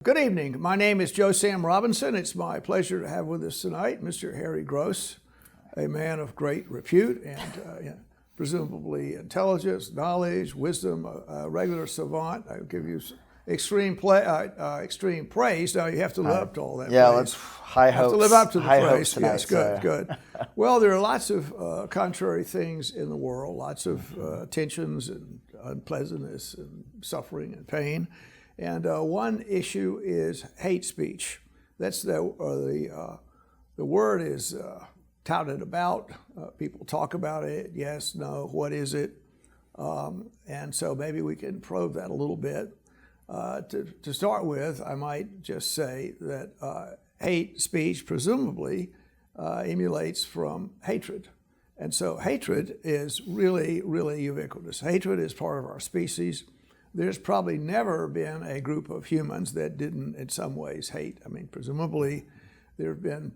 Good evening. My name is Joe Sam Robinson. It's my pleasure to have with us tonight Mr. Harry Gross, a man of great repute and presumably intelligence, knowledge, wisdom, a regular savant. I give you extreme praise. Now you have to live up to all that. Yeah, praise. let's high hopes. Have to live up to the high praise. Hopes tonight, yes, good. Well, there are lots of contrary things in the world, lots of tensions and unpleasantness and suffering and pain. And one issue is hate speech. That's the word is touted about. People talk about it. Yes, no, what is it? And so maybe we can probe that a little bit. To start with, I might just say that hate speech presumably emulates from hatred. And so hatred is really, really ubiquitous. Hatred is part of our species. There's probably never been a group of humans that didn't in some ways hate. I mean, presumably there have been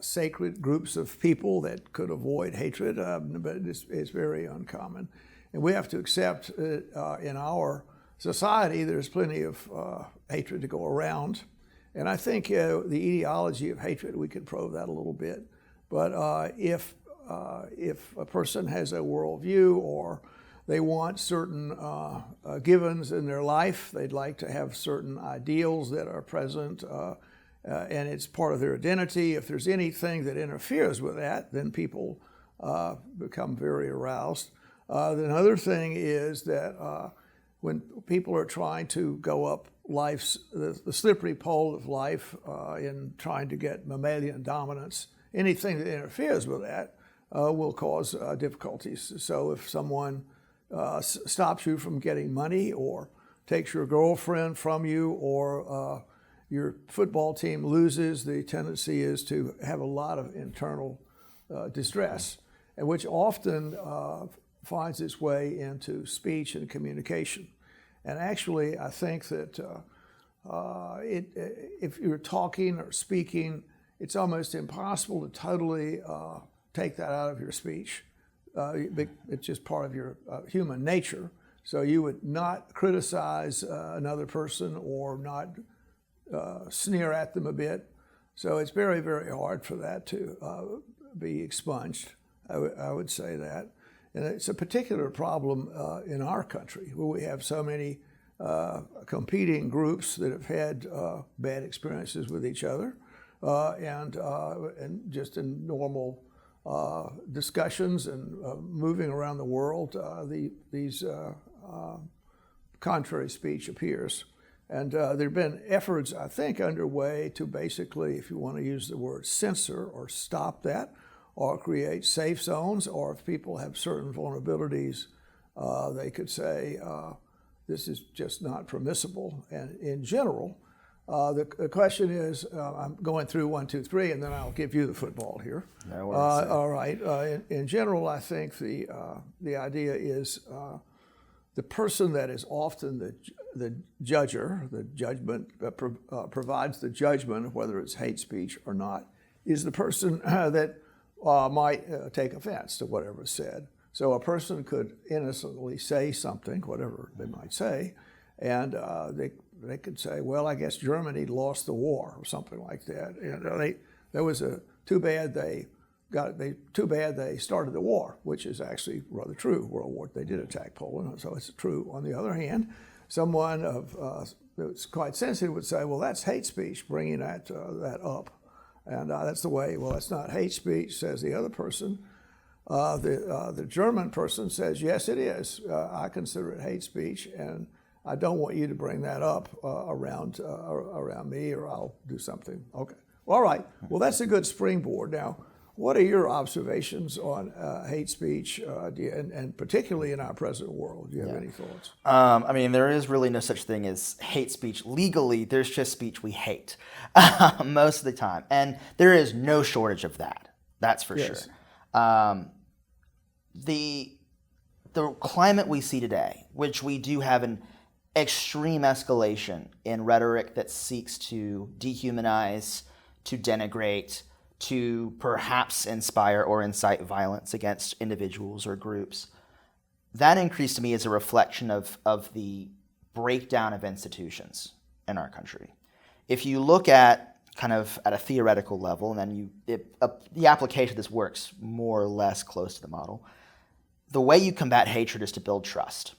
sacred groups of people that could avoid hatred, but it's very uncommon. And we have to accept in our society there's plenty of hatred to go around. And I think the etiology of hatred, we could probe that a little bit. But if a person has a worldview or they want certain givens in their life, they'd like to have certain ideals that are present, and it's part of their identity. If there's anything that interferes with that, then people become very aroused. Another thing is that when people are trying to go up the slippery pole of life in trying to get mammalian dominance, anything that interferes with that will cause difficulties. So if someone stops you from getting money or takes your girlfriend from you or your football team loses, the tendency is to have a lot of internal distress, and which often finds its way into speech and communication. And actually, I think that if you're talking or speaking, it's almost impossible to totally take that out of your speech. It's just part of your human nature. So you would not criticize another person or not sneer at them a bit. So it's very, very hard for that to be expunged. I would say that. And it's a particular problem in our country where we have so many competing groups that have had bad experiences with each other and just in normal discussions and moving around the world, these contrary speech appears. And there have been efforts, I think, underway to basically, if you want to use the word, censor or stop that, or create safe zones, or if people have certain vulnerabilities, they could say, this is just not permissible. And in general, the question is, I'm going through 1, 2, 3, and then I'll give you the football here. No worries. All right. In general, I think the idea is the person that is often the judger, the judgment provides the judgment of whether it's hate speech or not, is the person that might take offense to whatever is said. So a person could innocently say something, whatever they might say, and they could say, well, I guess Germany lost the war or something like that. And there was too bad they started the war, which is actually rather true. World War, they did attack Poland, so it's true. On the other hand, someone that's quite sensitive would say, well, that's hate speech, bringing that up. And that's the way, well, that's not hate speech, says the other person. The German person says, yes, it is. I consider it hate speech, and I don't want you to bring that up around me, or I'll do something. Okay. Well, all right. Well, that's a good springboard. Now, what are your observations on hate speech, and particularly in our present world? Do you have any thoughts? I mean, there is really no such thing as hate speech. Legally, there's just speech we hate most of the time. And there is no shortage of that. That's for sure. The climate we see today, which we do have an extreme escalation in rhetoric that seeks to dehumanize, to denigrate, to perhaps inspire or incite violence against individuals or groups. That increase to me is a reflection of the breakdown of institutions in our country. If you look at kind of at a theoretical level, and then the application of this works more or less close to the model, the way you combat hatred is to build trust.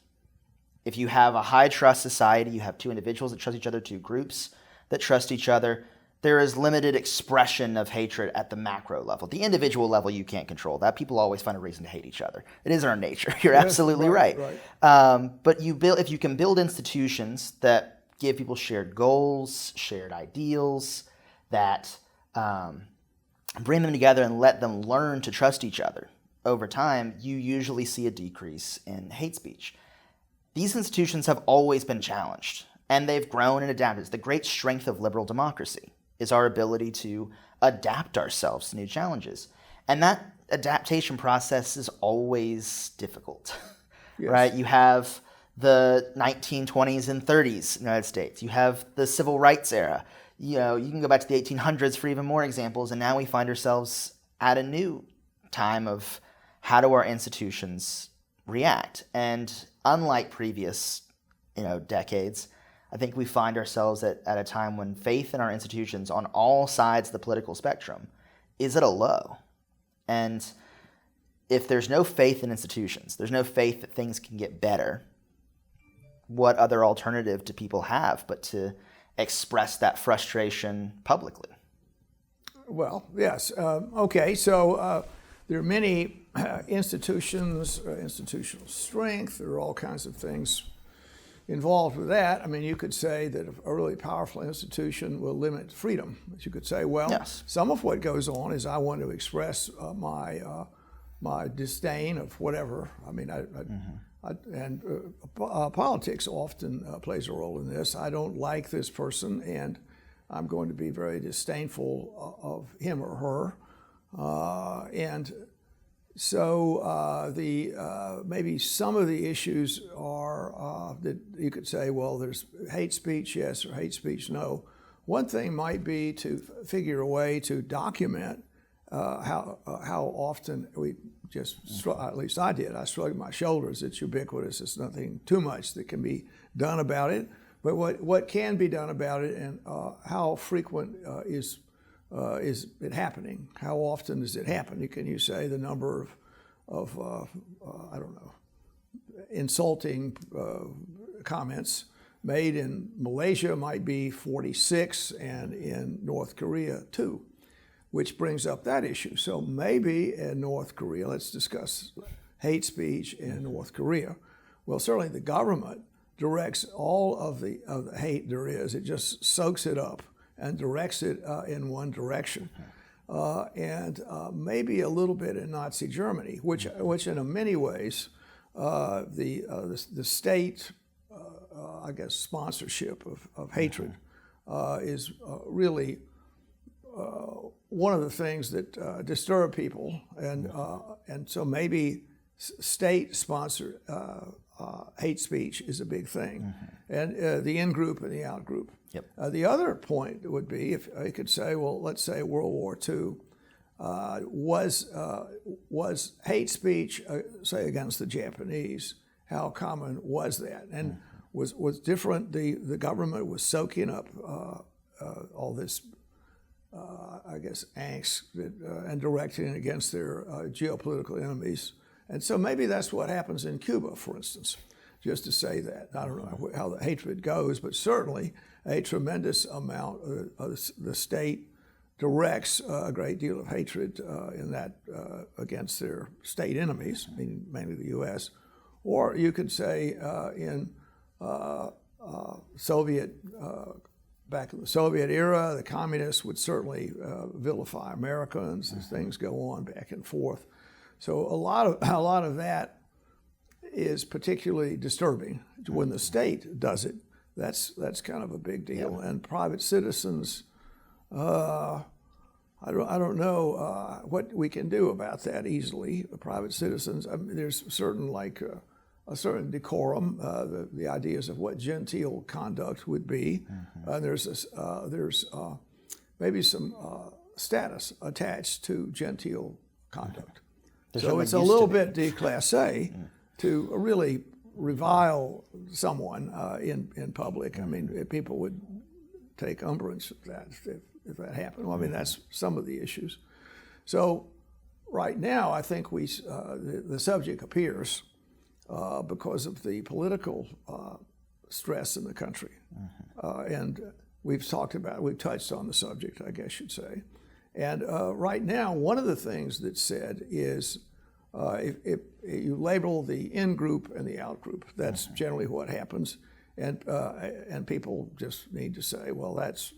If you have a high trust society, you have two individuals that trust each other, two groups that trust each other, there is limited expression of hatred at the macro level. The individual level you can't control that. People always find a reason to hate each other. It is our nature. You're absolutely right. But if you can build institutions that give people shared goals, shared ideals, that bring them together and let them learn to trust each other, over time, you usually see a decrease in hate speech. These institutions have always been challenged, and they've grown and adapted. It's the great strength of liberal democracy, is our ability to adapt ourselves to new challenges. And that adaptation process is always difficult, right? You have the 1920s and 30s in the United States. You have the civil rights era. You can go back to the 1800s for even more examples, and now we find ourselves at a new time of how do our institutions react. And unlike previous decades, I think we find ourselves at a time when faith in our institutions on all sides of the political spectrum is at a low. And if there's no faith in institutions, there's no faith that things can get better, what other alternative do people have but to express that frustration publicly? Well, yes. Okay, so there are many institutions, institutional strength, there are all kinds of things involved with that. I mean, you could say that a really powerful institution will limit freedom. But you could say, well, some of what goes on is I want to express my disdain of whatever. I mean, politics often plays a role in this. I don't like this person, and I'm going to be very disdainful of him or her. And so maybe some of the issues are that you could say, well, there's hate speech, yes, or hate speech, no. One thing might be to figure a way to document how often we just, at least I did, I shrugged my shoulders. It's ubiquitous. There's nothing too much that can be done about it. But what can be done about it, and how frequent is it happening? How often does it happen? Can you say the number of I don't know, insulting comments made in Malaysia might be 46, and in North Korea 2, which brings up that issue. So maybe in North Korea, let's discuss hate speech in North Korea. Well, certainly the government directs all of the hate there is. It just soaks it up and directs it in one direction. And maybe a little bit in Nazi Germany, which in many ways, the state, I guess, sponsorship of hatred is really one of the things that disturb people. And so maybe state-sponsored hate speech is a big thing. And the in-group and the out-group. Yep. The other point would be, if I could say, well, let's say World War II was hate speech, say, against the Japanese. How common was that? And was different. The government was soaking up all this, I guess, angst and directing it against their geopolitical enemies. And so maybe that's what happens in Cuba, for instance. Just to say that. I don't know how the hatred goes, but certainly a tremendous amount of the state directs a great deal of hatred in that against their state enemies, meaning mainly the U.S. Or you could say in Soviet, back in the Soviet era, the communists would certainly vilify Americans as things go on back and forth. So a lot of that is particularly disturbing when the state does it. That's kind of a big deal. Yeah. And private citizens, I don't know what we can do about that easily. The private citizens, I mean, there's certain a certain decorum, the ideas of what genteel conduct would be. There's maybe some status attached to genteel conduct. So it's a little bit déclassé to really revile someone in public. I mean, people would take umbrage at that if that happened. Well, I mean, that's some of the issues. So right now, I think the subject appears because of the political stress in the country. And we've touched on the subject, I guess you'd say. And right now, one of the things that's said is if you label the in group and the out group, that's generally what happens. And people just need to say, well, that's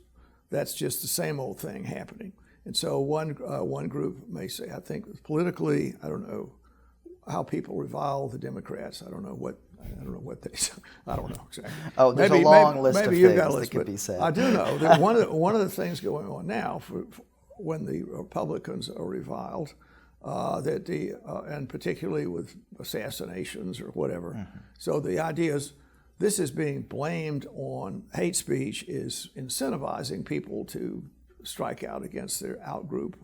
just the same old thing happening. And so one group may say, I think politically, I don't know how people revile the Democrats. I don't know what they say. I don't know exactly. Oh, there's a long list of things that could be said. I do know that one of the things going on now for when the Republicans are reviled, and particularly with assassinations or whatever. So the idea is this is being blamed on hate speech is incentivizing people to strike out against their out group.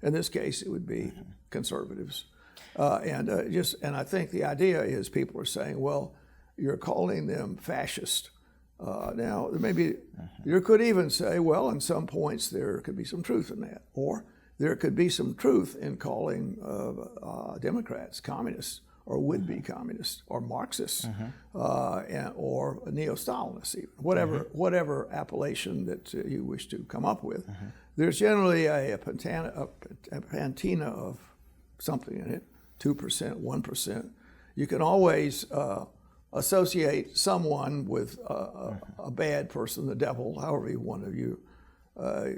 In this case, it would be conservatives. And I think the idea is people are saying, well, you're calling them fascist. Now, you could even say, well, in some points there could be some truth in that. Or there could be some truth in calling Democrats communists or would-be communists or Marxists or neo-Stalinists, even. Whatever appellation that you wish to come up with. There's generally a patina of something in it, 2%, 1%. You can always associate someone with a bad person, the devil, however you want to view.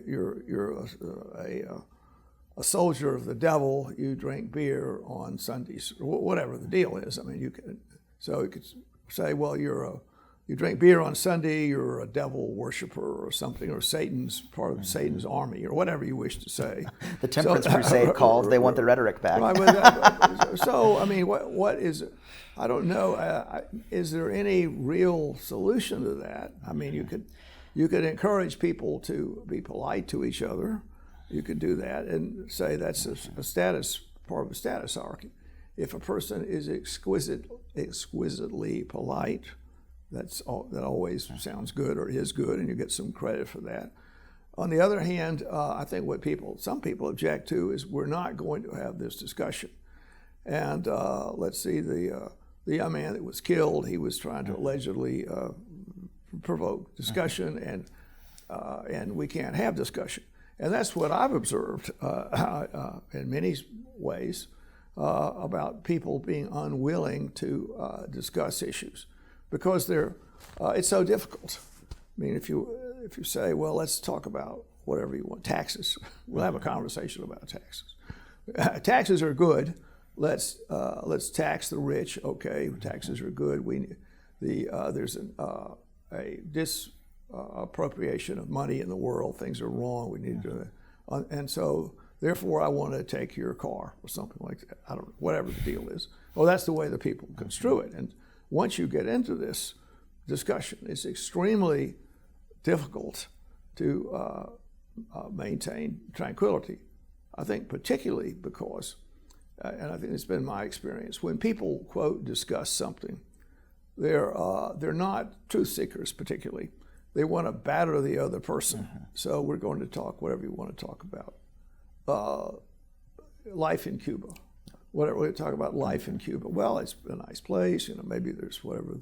You're a soldier of the devil. You drink beer on Sundays, or whatever the deal is. I mean, you could say, well, you drink beer on Sunday. You're a devil worshiper or something, or Satan's part of Satan's army, or whatever you wish to say. The Temperance Crusade calls. They want the rhetoric back. Right, so, I mean, what is? I don't know. Is there any real solution to that? I mean, you could encourage people to be polite to each other. You could do that and say that's a part of a status hierarchy. If a person is exquisitely polite, that always sounds good or is good, and you get some credit for that. On the other hand, I think what some people object to is we're not going to have this discussion. And let's see, the young man that was killed, he was trying to allegedly provoke discussion, and we can't have discussion. And that's what I've observed in many ways about people being unwilling to discuss issues because it's so difficult. I mean, if you say, well, let's talk about whatever you want, taxes. We'll have a conversation about taxes. Taxes are good. Let's tax the rich. Okay, taxes are good. There's a disappropriation of money in the world. Things are wrong. We need to, and so therefore I want to take your car or something like that. I don't know, whatever the deal is. Well, that's the way the people construe it. And once you get into this discussion, it's extremely difficult to maintain tranquility. I think particularly because, and I think it's been my experience, when people, quote, discuss something, they're not truth seekers particularly. They want to batter the other person. So we're going to talk whatever you want to talk about. Life in Cuba. Whatever we talk about life in Cuba. Well, it's a nice place. Maybe there's whatever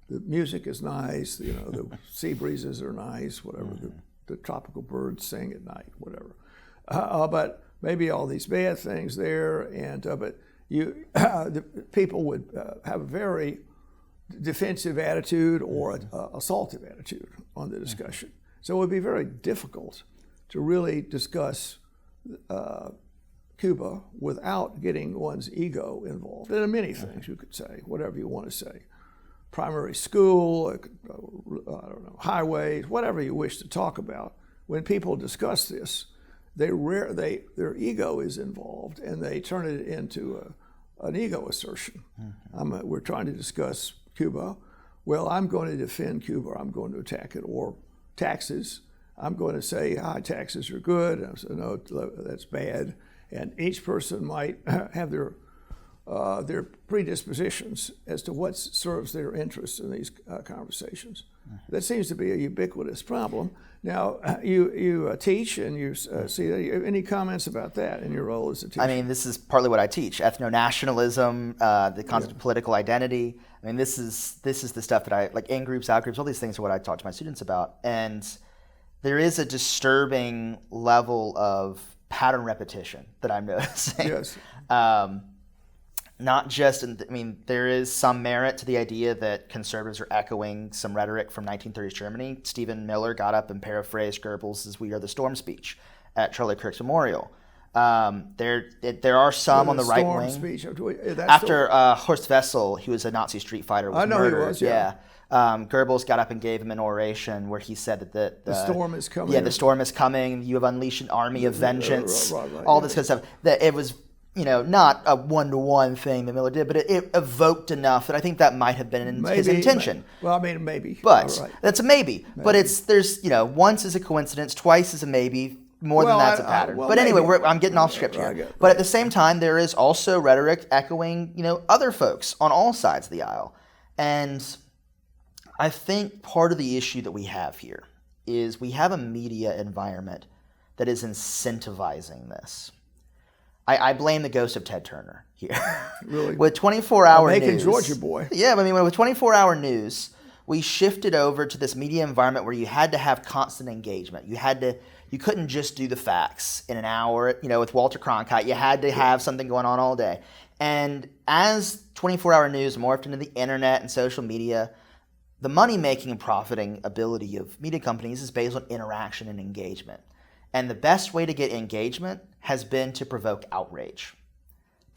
the music is nice. The sea breezes are nice. Whatever the tropical birds sing at night. Whatever. But maybe all these bad things there. And but the people would have a very defensive attitude or an assaultive attitude on the discussion. So it would be very difficult to really discuss Cuba without getting one's ego involved. There are many things you could say, whatever you want to say. Primary school, I don't know, highways, whatever you wish to talk about. When people discuss this, their ego is involved and they turn it into an ego assertion. We're trying to discuss Cuba. Well, I'm going to defend Cuba. I'm going to attack it. Or taxes. I'm going to say, high taxes are good. And so, no, that's bad. And each person might have their predispositions as to what serves their interests in these conversations. That seems to be a ubiquitous problem. Now, you teach and you see any comments about that in your role as a teacher? I mean, this is partly what I teach: ethno-nationalism, the concept of political identity. I mean, this is the stuff that I like. In groups, out groups, all these things are what I talk to my students about. And there is a disturbing level of pattern repetition that I'm noticing. Yes. Not just, there is some merit to the idea that conservatives are echoing some rhetoric from 1930s Germany. Stephen Miller got up and paraphrased Goebbels' "We Are the Storm" speech at Charlie Kirk's memorial. There are some on the right wing. Speech, after Horst Wessel, he was a Nazi street fighter, was murdered. He was, yeah. Goebbels got up and gave him an oration where he said that the storm is coming. Yeah, the storm is coming. You have unleashed an army of vengeance. Right, all this kind of stuff. That it was, not a one-to-one thing that Miller did, but it evoked enough that I think that might have been his intention. Maybe. But right. that's a maybe. But there's once is a coincidence, twice is a maybe. More than that's a pattern. But anyway, I'm getting off script here. But at the same time, there is also rhetoric echoing, other folks on all sides of the aisle. And I think part of the issue that we have here is we have a media environment that is incentivizing this. I blame the ghost of Ted Turner here. Really? With 24-hour news. Making Georgia boy. Yeah, with 24-hour news, we shifted over to this media environment where you had to have constant engagement. You couldn't just do the facts in an hour, with Walter Cronkite. You had to have something going on all day. And as 24-hour news morphed into the internet and social media, the money-making and profiting ability of media companies is based on interaction and engagement. And the best way to get engagement has been to provoke outrage.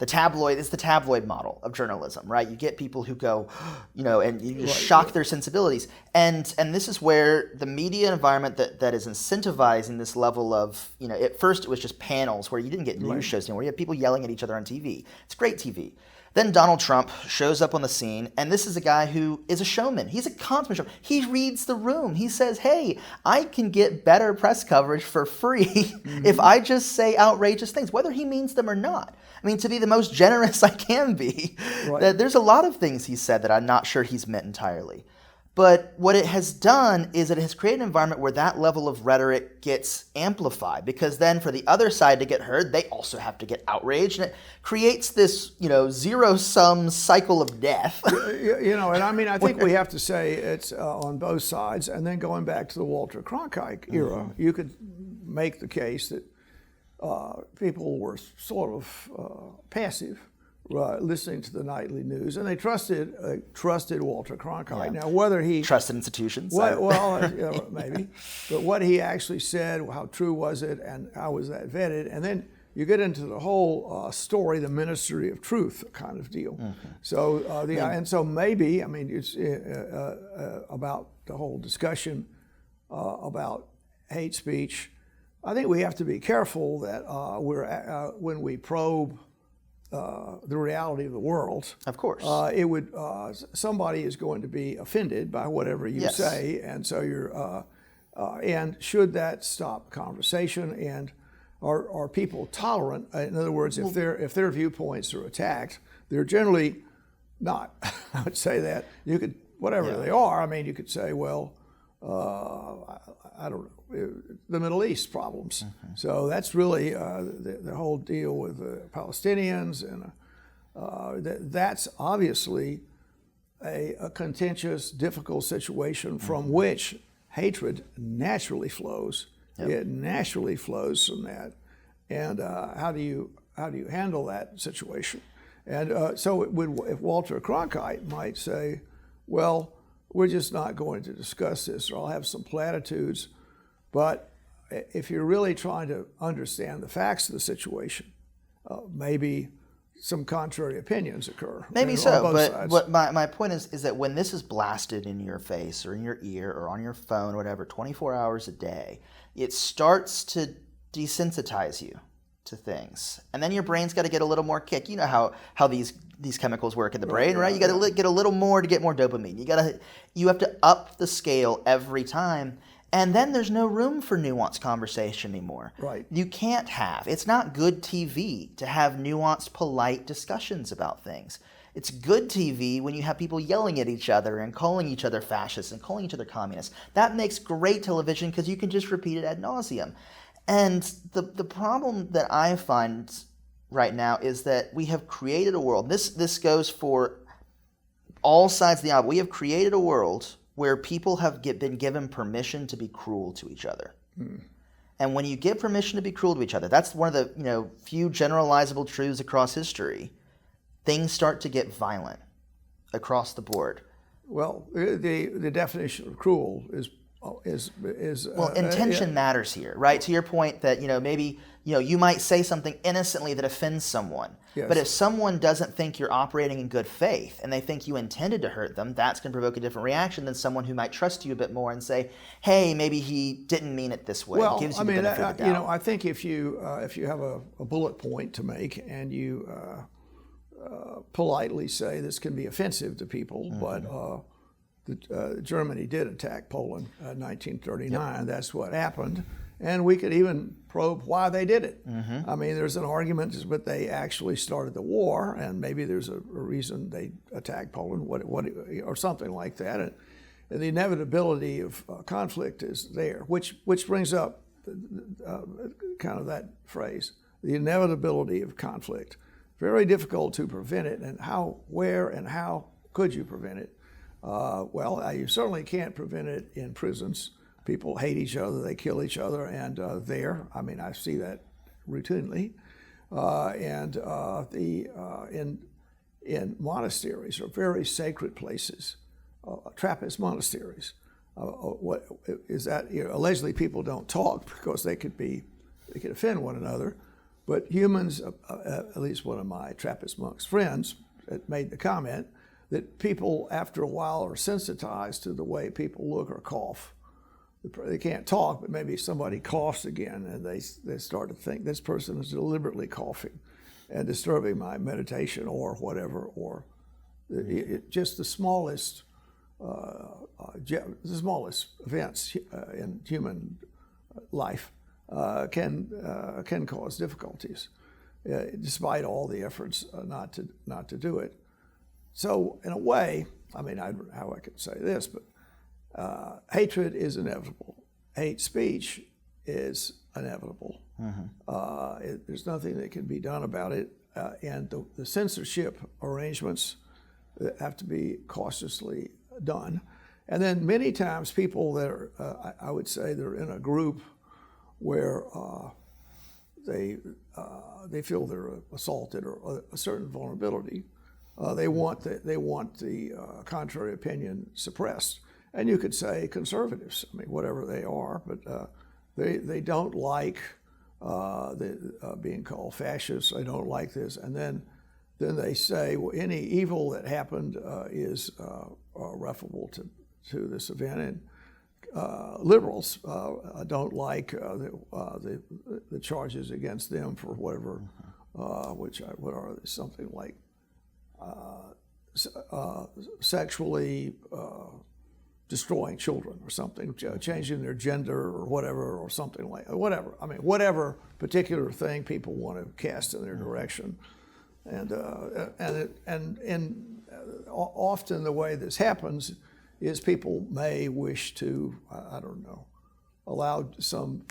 It's the tabloid model of journalism, right? You get people who go, and you just shock their sensibilities. And this is where the media environment that is incentivizing this level of, at first it was just panels where you didn't get news shows anymore. You had people yelling at each other on TV. It's great TV. Then Donald Trump shows up on the scene, and this is a guy who is a showman. He's a consummate showman. He reads the room. He says, hey, I can get better press coverage for free if I just say outrageous things, whether he means them or not. To be the most generous I can be, there's a lot of things he said that I'm not sure he's meant entirely. But what it has done is it has created an environment where that level of rhetoric gets amplified, because then for the other side to get heard, they also have to get outraged, and it creates this, zero-sum cycle of death. I think we have to say it's on both sides. And then going back to the Walter Cronkite era, you could make the case that people were sort of passive. Listening to the nightly news, and they trusted Walter Cronkite. Yeah. Now, whether he trusted institutions, maybe, but what he actually said, how true was it, and how was that vetted, and then you get into the whole story, the Ministry of Truth kind of deal. Mm-hmm. So so maybe it's about the whole discussion about hate speech. I think we have to be careful that when we probe the reality of the world. Of course. Somebody is going to be offended by whatever you say, and so you're. And should that stop conversation? And are people tolerant? In other words, if their viewpoints are attacked, they're generally not. I would say that you could whatever they are. You could say, well, I don't know. The Middle East problems. Mm-hmm. So that's really the whole deal with the Palestinians, and that's obviously a contentious, difficult situation from which hatred naturally flows. Yep. It naturally flows from that, and how do you handle that situation? And so if Walter Cronkite might say, well, we're just not going to discuss this, or I'll have some platitudes. But if you're really trying to understand the facts of the situation, maybe some contrary opinions occur. Maybe so, but my point is that when this is blasted in your face or in your ear or on your phone or whatever, 24 hours a day, it starts to desensitize you to things. And then your brain's got to get a little more kick. You know how these chemicals work in the brain, right? You got to get a little more to get more dopamine. You have to up the scale every time. And then there's no room for nuanced conversation anymore. Right. You can't have. It's not good TV to have nuanced, polite discussions about things. It's good TV when you have people yelling at each other and calling each other fascists and calling each other communists. That makes great television because you can just repeat it ad nauseum. And the problem that I find right now is that we have created a world. This goes for all sides of the aisle. We have created a world where people have been given permission to be cruel to each other. And when you give permission to be cruel to each other, that's one of the few generalizable truths across history. Things start to get violent across the board. Well, the definition of cruel is intention matters here, right? To your point that maybe you might say something innocently that offends someone, yes. But if someone doesn't think you're operating in good faith and they think you intended to hurt them, that's going to provoke a different reaction than someone who might trust you a bit more and say, "Hey, maybe he didn't mean it this way." Well, Gives you the benefit of the doubt. I think if you have a bullet point to make and you politely say this can be offensive to people, but Germany did attack Poland in 1939. Yep. That's what happened. And we could even probe why they did it. I mean, there's an argument, but they actually started the war, and maybe there's a reason they attacked Poland, or something like that. And the inevitability of conflict is there, which brings up kind of that phrase, the inevitability of conflict. Very difficult to prevent it, and where and how could you prevent it? Well, you certainly can't prevent it in prisons. People hate each other, they kill each other, and I see that routinely. In monasteries, or very sacred places, Trappist monasteries. What is that? Allegedly, people don't talk because they could offend one another. But humans, at least one of my Trappist monks' friends, made the comment that people, after a while, are sensitized to the way people look or cough. They can't talk, but maybe somebody coughs again, and they start to think this person is deliberately coughing and disturbing my meditation or whatever, or just the smallest events in human life can cause difficulties, despite all the efforts not to do it. So, in a way, how I could say this, but hatred is inevitable. Hate speech is inevitable. There's nothing that can be done about it, and the censorship arrangements have to be cautiously done. And then many times people that are, I would say, they're in a group where they feel they're assaulted or a certain vulnerability. They want the contrary opinion suppressed. And you could say conservatives, whatever they are, but they don't like being called fascists. They don't like this, and then they say, well, any evil that happened is referable to this event. And liberals don't like the charges against them for whatever, what are they? Something like sexually destroying children or something, changing their gender or whatever, or something like whatever. Whatever particular thing people want to cast in their direction, and often the way this happens is people may wish to, allow some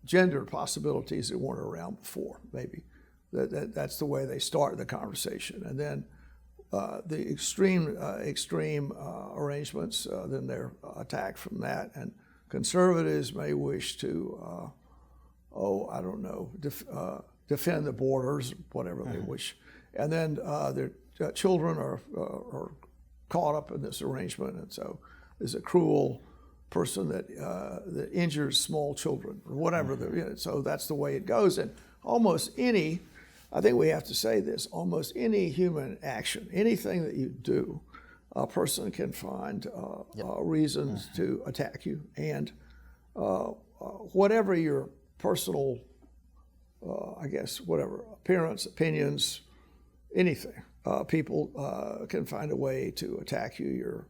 gender possibilities that weren't around before. Maybe that's the way they start the conversation, and then the extreme arrangements, then they're attacked from that. And conservatives may wish to, defend the borders, whatever they wish. And then their children are caught up in this arrangement, and so there's a cruel person that injures small children or whatever. So that's the way it goes. And almost any, I think we have to say this, almost any human action, anything that you do, a person can find reasons to attack you. And whatever your personal, whatever, appearance, opinions, anything, people can find a way to attack you. Your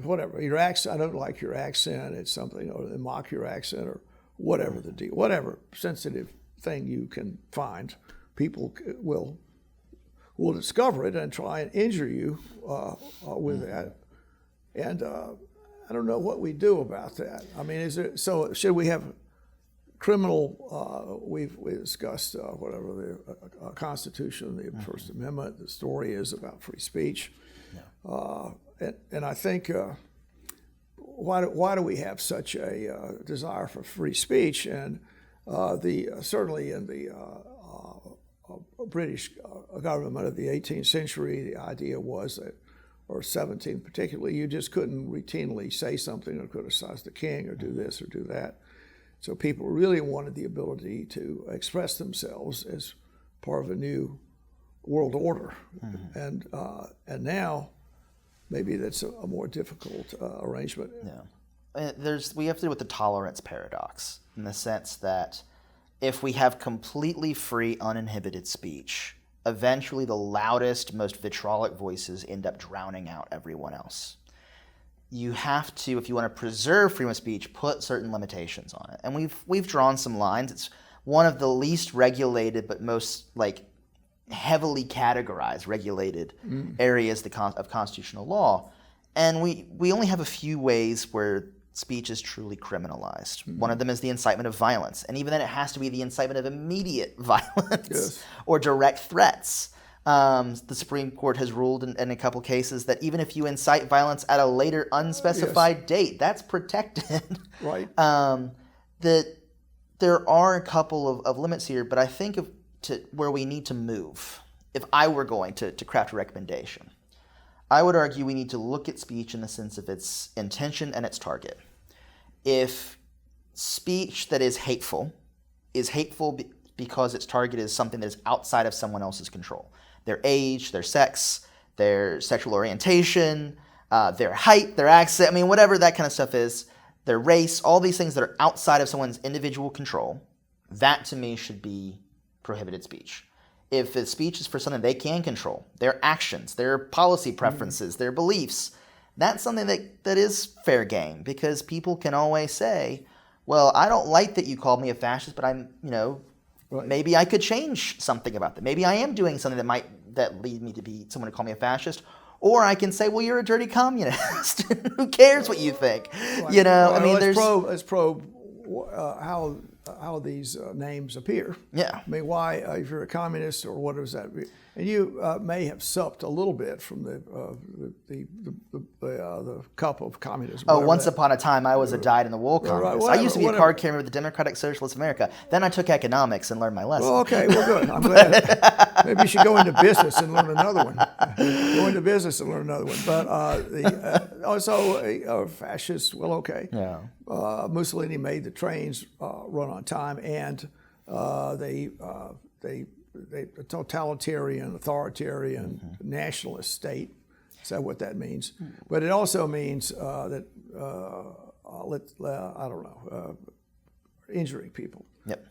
whatever, your accent, I don't like your accent, it's something, or they mock your accent, or whatever the deal, whatever sensitive thing you can find, people will will discover it and try and injure you with that. And I don't know what we do about that. I mean, so should we have criminal? We've discussed whatever the Constitution, the First Amendment. The story is about free speech, and I think why do we have such a desire for free speech? And certainly in the British government of the 18th century, the idea was that, or 17th particularly, you just couldn't routinely say something or criticize the king or do this or do that. So people really wanted the ability to express themselves as part of a new world order. And now maybe that's a more difficult arrangement. Yeah. We have to deal with the tolerance paradox in the sense that if we have completely free, uninhibited speech, eventually the loudest, most vitriolic voices end up drowning out everyone else. You have to, if you want to preserve freedom of speech, put certain limitations on it. And we've drawn some lines. It's one of the least regulated but most heavily categorized, regulated areas of constitutional law. And we only have a few ways where speech is truly criminalized. One of them is the incitement of violence. And even then it has to be the incitement of immediate violence or direct threats. The Supreme Court has ruled in a couple cases that even if you incite violence at a later unspecified date, that's protected. Right. That there are a couple of limits here, but I think where we need to move, if I were going to craft a recommendation, I would argue we need to look at speech in the sense of its intention and its target. If speech that is hateful because its target is something that is outside of someone else's control, their age, their sex, their sexual orientation, their height, their accent, I mean, whatever that kind of stuff is, their race, all these things that are outside of someone's individual control, that to me should be prohibited speech. If the speech is for something they can control, their actions, their policy preferences, their beliefs, that's something that is fair game, because people can always say, well, I don't like that you called me a fascist, but maybe I could change something about that. Maybe I am doing something that lead me to be someone to call me a fascist. Or I can say, well, you're a dirty communist. Who cares what you think? Right. I mean, let's probe how these names appear. Yeah. I mean, why, if you're a communist, or what does that mean? And you may have supped a little bit from the cup of communism. Oh, once upon a time, I was a dyed-in-the-wool communist. I used to be a card carrier with the Democratic Socialist of America. Then I took economics and learned my lesson. Well, okay, well, good. I'm glad. Maybe you should go into business and learn another one. Go into business and learn another one. But also fascist, well, okay. Yeah. Mussolini made the trains run on time, and the totalitarian, authoritarian, nationalist state. Is that what that means? But it also means that injuring people. Yep.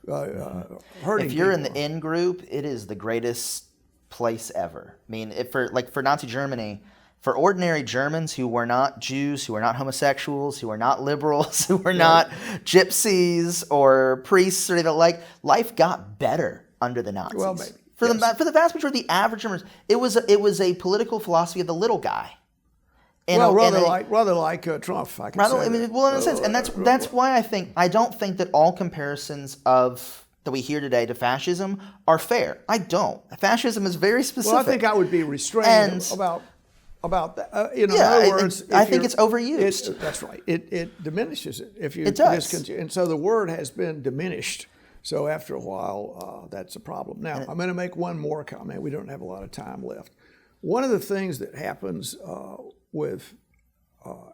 Hurting. If you're in people. the in group, it is the greatest place ever. I mean, for Nazi Germany, for ordinary Germans who were not Jews, who were not homosexuals, who were not liberals, who were not gypsies or priests or anything like, life got better under the Nazis. Well, maybe. For the vast majority of the average Germans, it was a political philosophy of the little guy. Rather like Trump, I can say. In a sense, and that's why I don't think that all comparisons that we hear today to fascism are fair. I don't. Fascism is very specific. Well, I think I would be restrained about that. In other words, I think it's overused. That's right. It diminishes it if you it does. discontinue. And so the word has been diminished. So after a while, that's a problem. Now, I'm going to make one more comment. We don't have a lot of time left. One of the things that happens with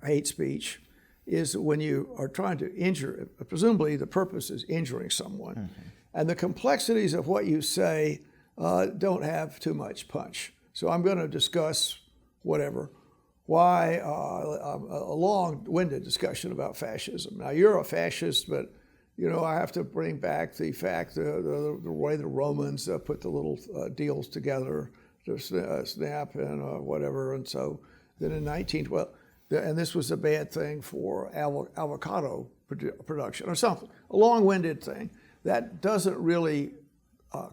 hate speech is when you are trying to injure, presumably the purpose is injuring someone, and the complexities of what you say don't have too much punch. So I'm going to discuss why a long-winded discussion about fascism. Now, you're a fascist, but I have to bring back the fact the way the Romans put the little deals together to snap and whatever. And so then in 1912, and this was a bad thing for avocado production or something, a long-winded thing that doesn't really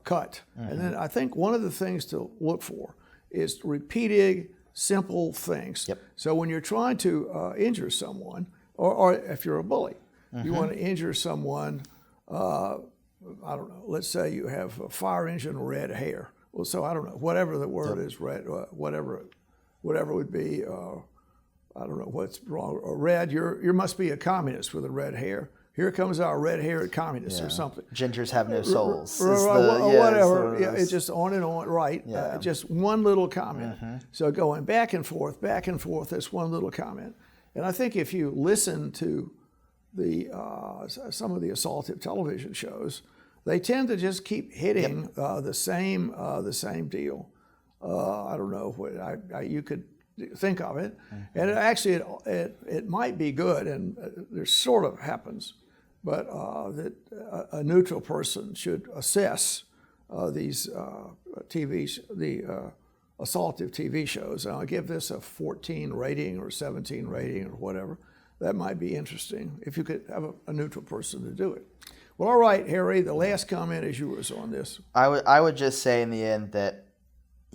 cut. And then I think one of the things to look for is repeating simple things. Yep. So when you're trying to injure someone, or if you're a bully, you want to injure someone, I don't know, let's say you have a fire engine red hair. Well, so I don't know, whatever the word is, red, whatever would be, I don't know what's wrong. Red, you must be a communist with a red hair. Here comes our red-haired communists or something. Gingers have no souls. Whatever. Yeah, it's just on and on, right? Just one little comment. So going back and forth, that's one little comment. And I think if you listen to some of the assaultive television shows, they tend to just keep hitting the same deal. I don't know what you could think of it, and it might be good, and there sort of happens, but that a neutral person should assess these assaultive TV shows. And I'll give this a 14 rating or 17 rating or whatever. That might be interesting if you could have a neutral person to do it. Well, all right, Harry, the last comment is yours on this. I would just say in the end that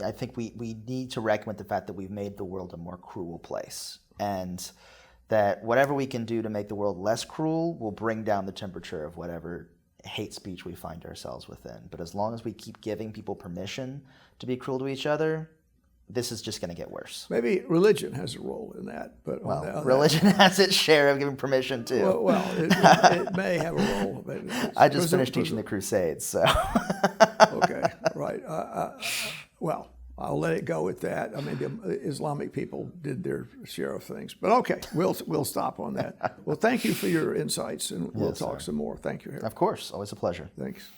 I think we need to reckon with the fact that we've made the world a more cruel place, and that whatever we can do to make the world less cruel will bring down the temperature of whatever hate speech we find ourselves within. But as long as we keep giving people permission to be cruel to each other, this is just going to get worse. Maybe religion has a role in that, but religion has its share of giving permission too. It may have a role. But I just finished teaching the Crusades, so. Okay, right. Well, I'll let it go with that. I mean, the Islamic people did their share of things, but okay, we'll stop on that. Well, thank you for your insights, and we'll talk some more. Thank you, Harry. Of course, always a pleasure. Thanks.